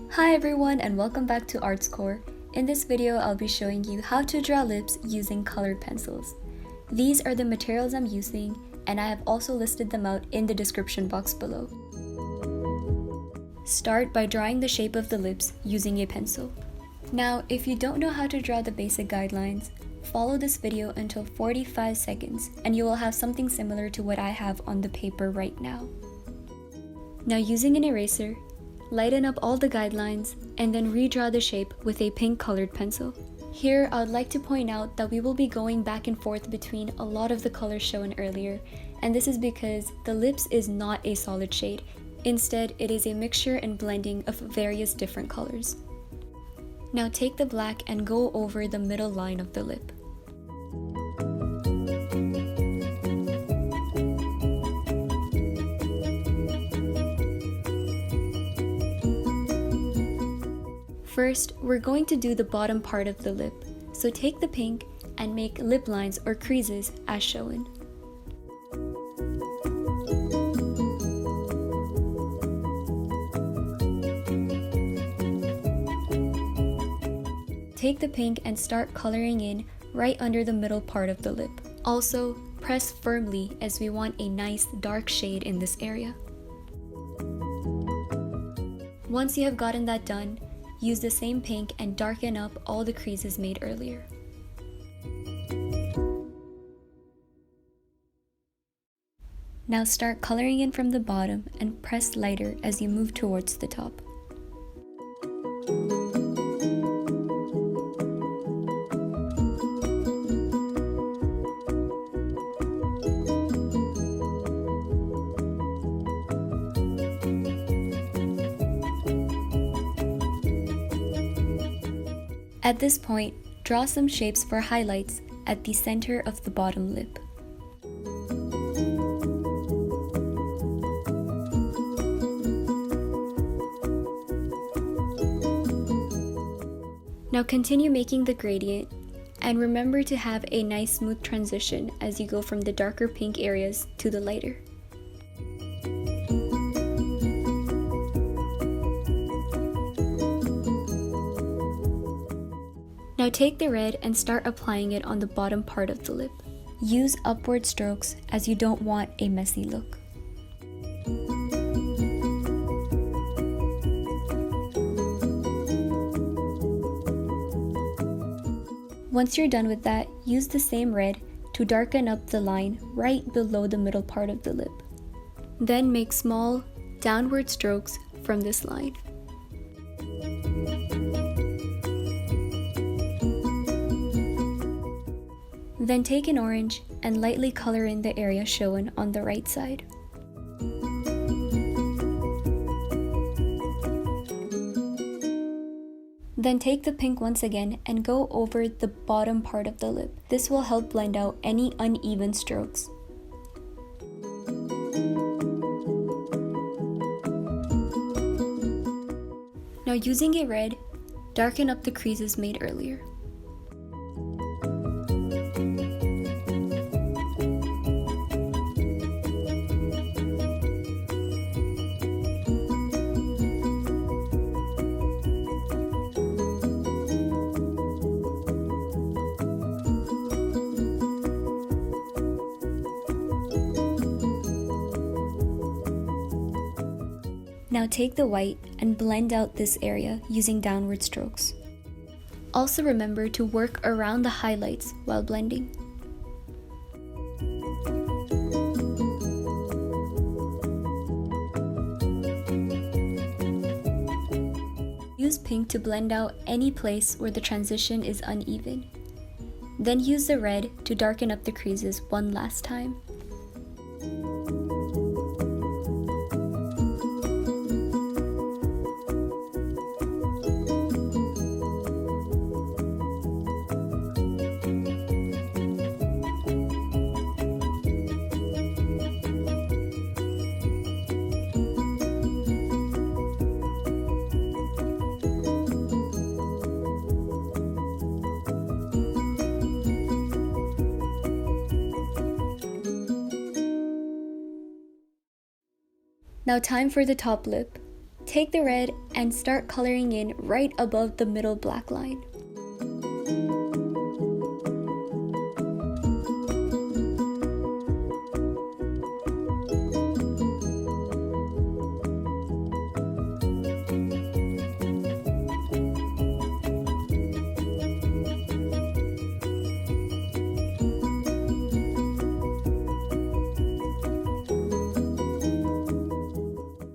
Hi everyone and welcome back to ArtsCore. In this video, I'll be showing you how to draw lips using colored pencils. These are the materials I'm using, and I have also listed them out in the description box below. Start by drawing the shape of the lips using a pencil. Now, if you don't know how to draw the basic guidelines, follow this video until 45 seconds and you will have something similar to what I have on the paper right now. Now, using an eraser, lighten up all the guidelines and then redraw the shape with a pink colored pencil. Here, I would like to point out that we will be going back and forth between a lot of the colors shown earlier, and this is because the lips is not a solid shade. Instead, it is a mixture and blending of various different colors. Now take the black and go over the middle line of the lip. First, we're going to do the bottom part of the lip, so take the pink and make lip lines or creases as shown. Take the pink and start coloring in right under the middle part of the lip. Also, press firmly as we want a nice dark shade in this area. Once you have gotten that done, use the same pink and darken up all the creases made earlier. Now start coloring in from the bottom and press lighter as you move towards the top. At this point, draw some shapes for highlights at the center of the bottom lip. Now continue making the gradient, and remember to have a nice smooth transition as you go from the darker pink areas to the lighter. Now take the red and start applying it on the bottom part of the lip. Use upward strokes as you don't want a messy look. Once you're done with that, use the same red to darken up the line right below the middle part of the lip. Then make small downward strokes from this line. Then take an orange and lightly color in the area shown on the right side. Then take the pink once again and go over the bottom part of the lip. This will help blend out any uneven strokes. Now using a red, darken up the creases made earlier. Now take the white and blend out this area using downward strokes. Also remember to work around the highlights while blending. Use pink to blend out any place where the transition is uneven. Then use the red to darken up the creases one last time. Now time for the top lip. take the red and start coloring in right above the middle black line.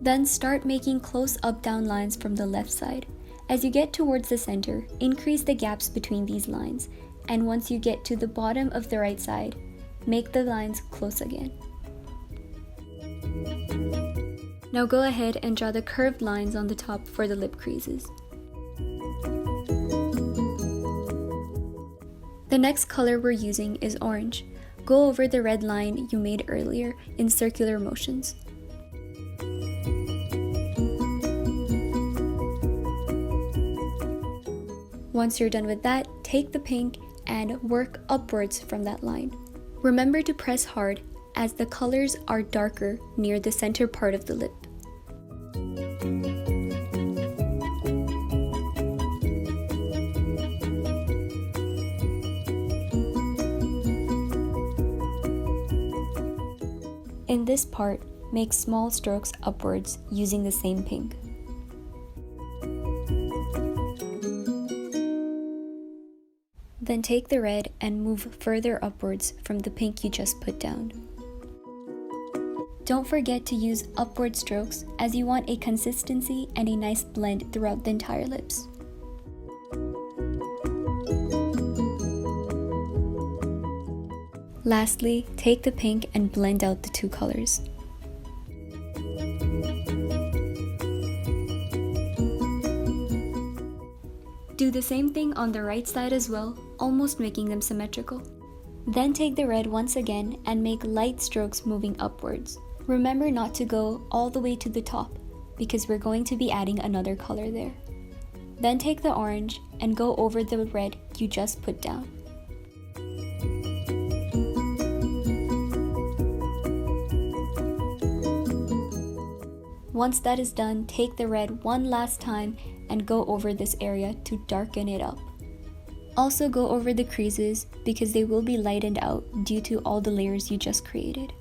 Then start making close up-down lines from the left side. As you get towards the center, increase the gaps between these lines, and once you get to the bottom of the right side, make the lines close again. Now go ahead and draw the curved lines on the top for the lip creases. The next color we're using is orange. Go over the red line you made earlier in circular motions. Once you're done with that, take the pink and work upwards from that line. Remember to press hard as the colors are darker near the center part of the lip. In this part, make small strokes upwards using the same pink. Then take the red and move further upwards from the pink you just put down. Don't forget to use upward strokes as you want a consistency and a nice blend throughout the entire lips. Lastly, take the pink and blend out the two colors. Do the same thing on the right side as well, almost making them symmetrical. Then take the red once again and make light strokes moving upwards. Remember not to go all the way to the top because we're going to be adding another color there. Then take the orange and go over the red you just put down. Once that is done, take the red one last time and go over this area to darken it up. Also go over the creases because they will be lightened out due to all the layers you just created.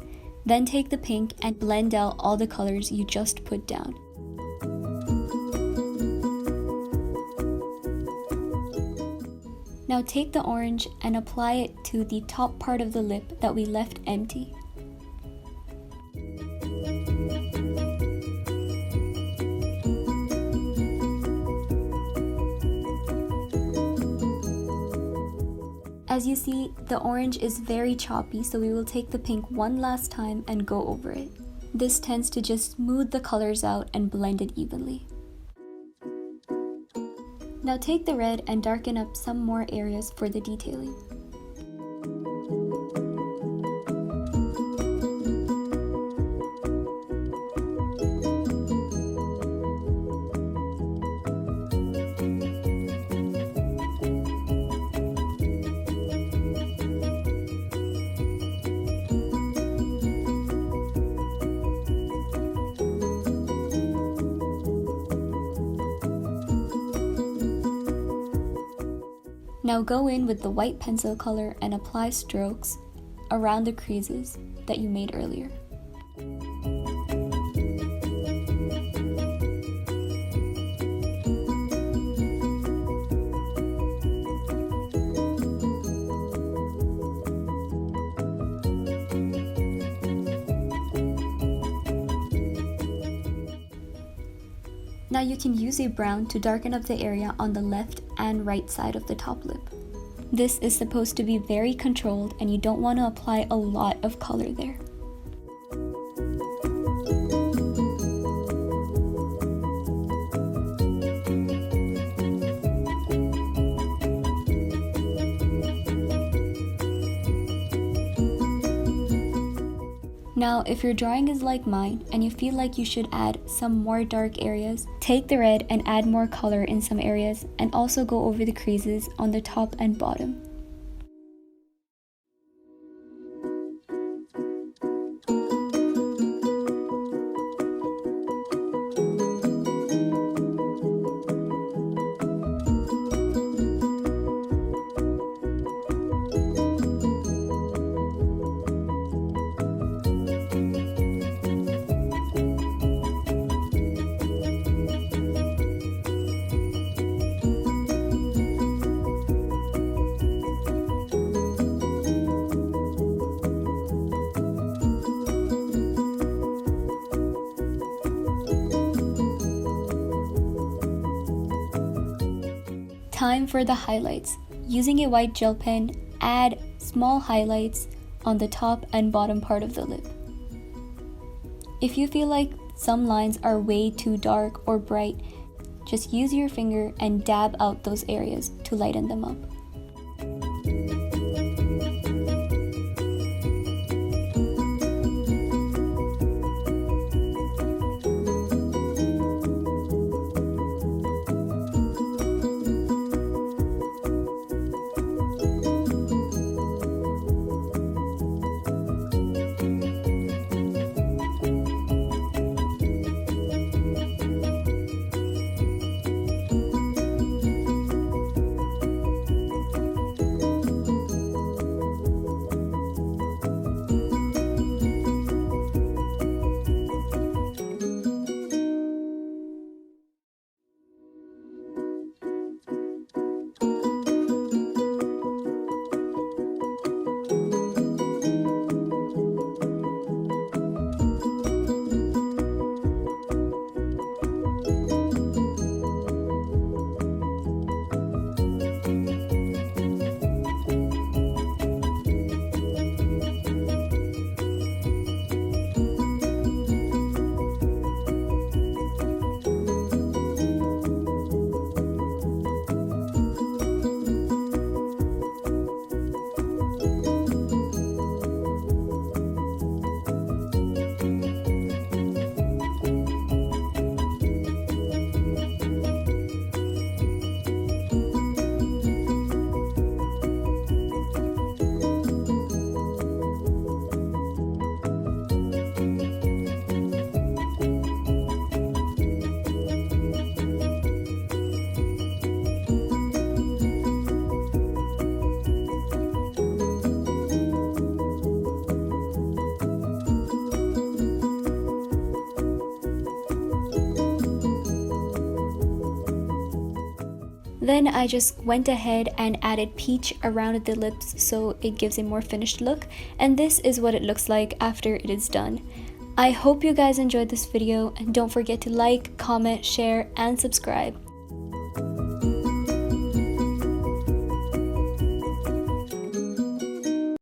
Then take the pink and blend out all the colors you just put down. Now take the orange and apply it to the top part of the lip that we left empty. As you see, the orange is very choppy, so we will take the pink one last time and go over it. This tends to just smooth the colors out and blend it evenly. Now take the red and darken up some more areas for the detailing. Now go in with the white pencil color and apply strokes around the creases that you made earlier. Now you can use a brown to darken up the area on the left and right side of the top lip. This is supposed to be very controlled and you don't want to apply a lot of color there. Now, if your drawing is like mine and you feel like you should add some more dark areas, take the red and add more color in some areas and also go over the creases on the top and bottom. Time for the highlights. Using a white gel pen, add small highlights on the top and bottom part of the lip. If you feel like some lines are way too dark or bright, just use your finger and dab out those areas to lighten them up. Then I just went ahead and added peach around the lips so it gives a more finished look, and this is what it looks like after it is done. I hope you guys enjoyed this video, and don't forget to like, comment, share, and subscribe.